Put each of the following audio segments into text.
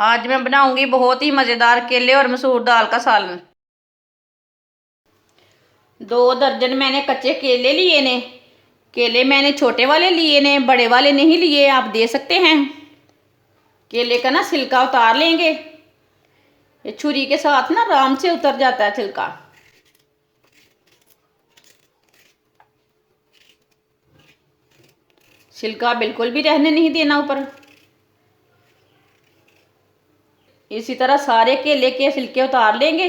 आज मैं बनाऊंगी बहुत ही मज़ेदार केले और मसूर दाल का सालन। 2 दर्जन मैंने कच्चे केले लिए ने। केले मैंने छोटे वाले लिए ने, बड़े वाले नहीं लिए, आप दे सकते हैं। केले का ना छिलका उतार लेंगे। ये छुरी के साथ ना आराम से उतर जाता है छिलका। छिलका बिल्कुल भी रहने नहीं देना ऊपर। इसी तरह सारे केले के छिलके उतार लेंगे।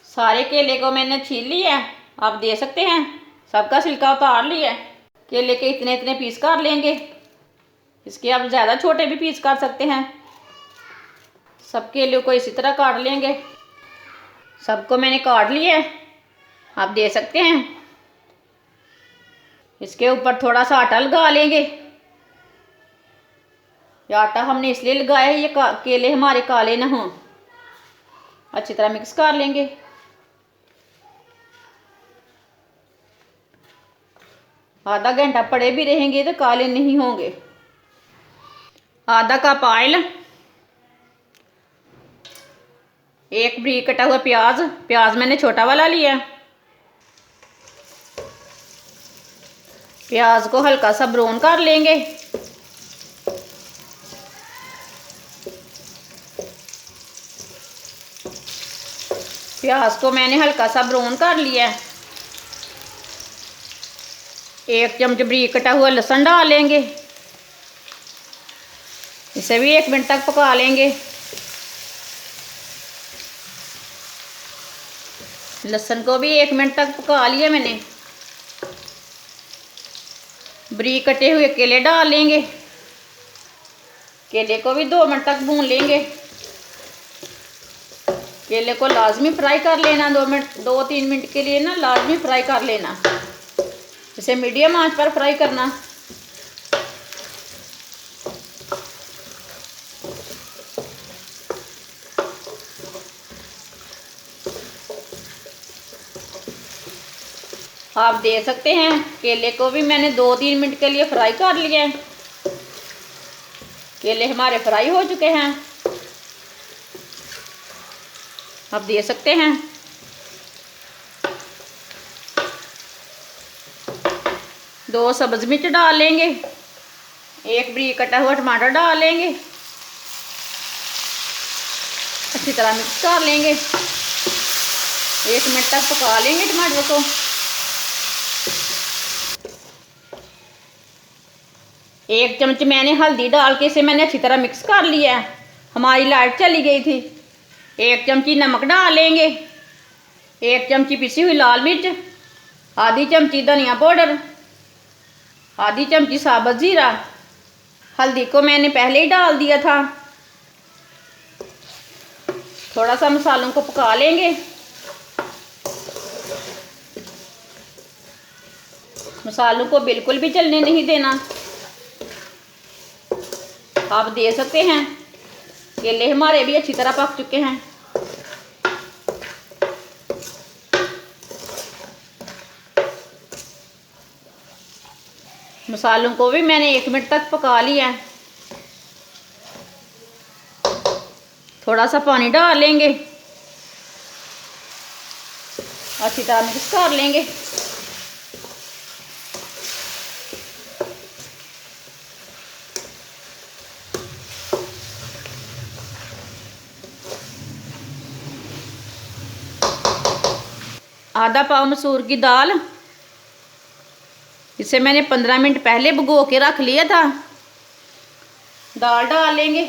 सारे केले को मैंने छील लिया है, आप दे सकते हैं। सबका छिलका उतार लिया है। केले के इतने इतने पीस कर लेंगे। इसके आप ज़्यादा छोटे भी पीस कर सकते हैं। सब केलों को इसी तरह काट लेंगे। सबको मैंने काट लिया है, आप दे सकते हैं। इसके ऊपर थोड़ा सा आटा लगा लेंगे। ये आटा हमने इसलिए लगाया है, ये केले हमारे काले ना हों। अच्छी तरह मिक्स कर लेंगे। आधा घंटा पड़े भी रहेंगे तो काले नहीं होंगे। आधा कप ऑयल, 1 बारीक कटा हुआ प्याज। प्याज मैंने छोटा वाला लिया। प्याज को हल्का सा ब्राउन कर लेंगे। प्याज को मैंने हल्का सा ब्राउन कर लिया है। 1 चम्मच बारीक कटा हुआ लहसुन डाल लेंगे। इसे भी 1 मिनट तक पका लेंगे। लहसुन को भी 1 मिनट तक पका लिया मैंने। बारीक कटे हुए केले डाल लेंगे। केले को भी 2 मिनट तक भून लेंगे। केले को लाजमी फ्राई कर लेना। 2-3 मिनट के लिए ना लाजमी फ्राई कर लेना। इसे मीडियम आंच पर फ्राई करना। आप दे सकते हैं। केले को भी मैंने 2-3 मिनट के लिए फ्राई कर लिया है। केले हमारे फ्राई हो चुके हैं, आप दे सकते हैं। 2 सब्ज़ मिर्च डाल लेंगे। 1 बारीक कटा हुआ टमाटर डाल लेंगे। अच्छी तरह मिक्स कर लेंगे। 1 मिनट तक पका लेंगे टमाटर को। एक चम्मच मैंने हल्दी डाल के इसे मैंने अच्छी तरह मिक्स कर लिया है। हमारी लाइट चली गई थी। 1 चमची नमक डाल लेंगे। 1 चमची पिसी हुई लाल मिर्च, आधी चमची धनिया पाउडर, आधी चमची साबुत जीरा। हल्दी को मैंने पहले ही डाल दिया था। थोड़ा सा मसालों को पका लेंगे। मसालों को बिल्कुल भी जलने नहीं देना। आप दे सकते हैं। केले हमारे भी अच्छी तरह पक चुके हैं। मसालों को भी मैंने 1 मिनट तक पका लिया है। थोड़ा सा पानी डाल लेंगे। अच्छी तरह मिक्स कर लेंगे। आधा पाव मसूर की दाल, इसे मैंने 15 मिनट पहले भिगो के रख लिया था। दाल डाल लेंगे।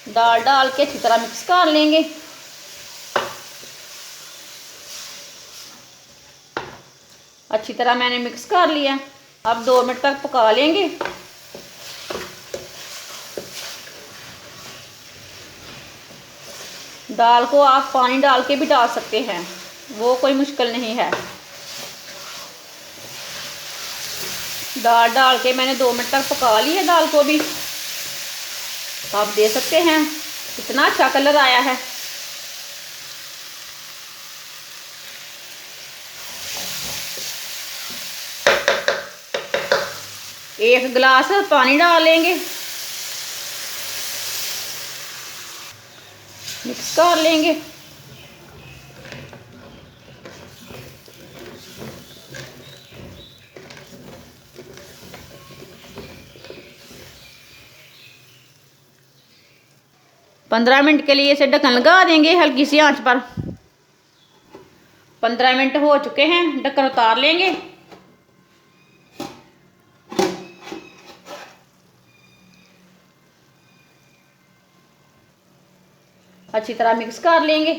दाल डाल के अच्छी तरह मिक्स कर लेंगे। अच्छी तरह मैंने मिक्स कर लिया। अब 2 मिनट तक पका लेंगे। दाल को आप पानी डाल के भी डाल सकते हैं, वो कोई मुश्किल नहीं है। दाल डाल के मैंने 2 मिनट तक पका ली है दाल को भी। आप दे सकते हैं। इतना अच्छा कलर आया है। 1 गिलास पानी डाल लेंगे, मिक्स कर लेंगे। पंद्रह मिनट के लिए इसे ढक्कन लगा देंगे हल्की सी आंच पर। 15 मिनट हो चुके हैं, ढक्कन उतार लेंगे। अच्छी तरह मिक्स कर लेंगे।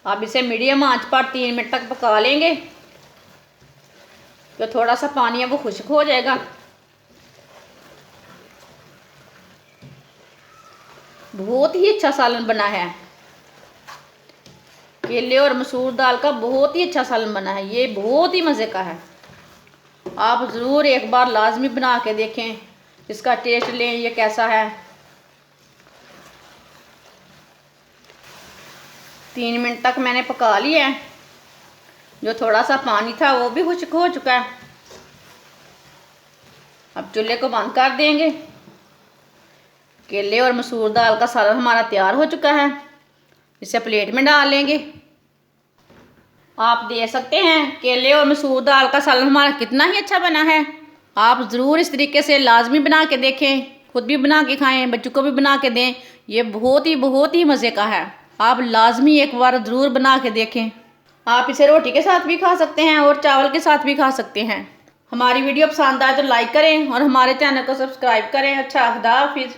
अब इसे मीडियम आंच पर 3 मिनट तक पका लेंगे। तो थोड़ा सा पानी है वो खुश्क हो जाएगा। बहुत ही अच्छा सालन बना है, केले और मसूर दाल का बहुत ही अच्छा सालन बना है। ये बहुत ही मज़े का है। आप ज़रूर एक बार लाजमी बना के देखें, इसका टेस्ट लें ये कैसा है। 3 मिनट तक मैंने पका लिया है। जो थोड़ा सा पानी था वो भी खुश्क हो चुका है। अब चूल्हे को बंद कर देंगे। केले और मसूर दाल का सालन हमारा तैयार हो चुका है। इसे प्लेट में डाल लेंगे। आप देख सकते हैं केले और मसूर दाल का सालन हमारा कितना ही अच्छा बना है। आप ज़रूर इस तरीके से लाजमी बना के देखें, खुद भी बना के खाएं, बच्चों को भी बना के दें। ये बहुत ही मज़े का है। आप लाजमी एक बार ज़रूर बना के देखें। आप इसे रोटी के साथ भी खा सकते हैं और चावल के साथ भी खा सकते हैं। हमारी वीडियो पसंद आए तो लाइक करें और हमारे चैनल को सब्सक्राइब करें। अच्छा, खुदा हाफिज़।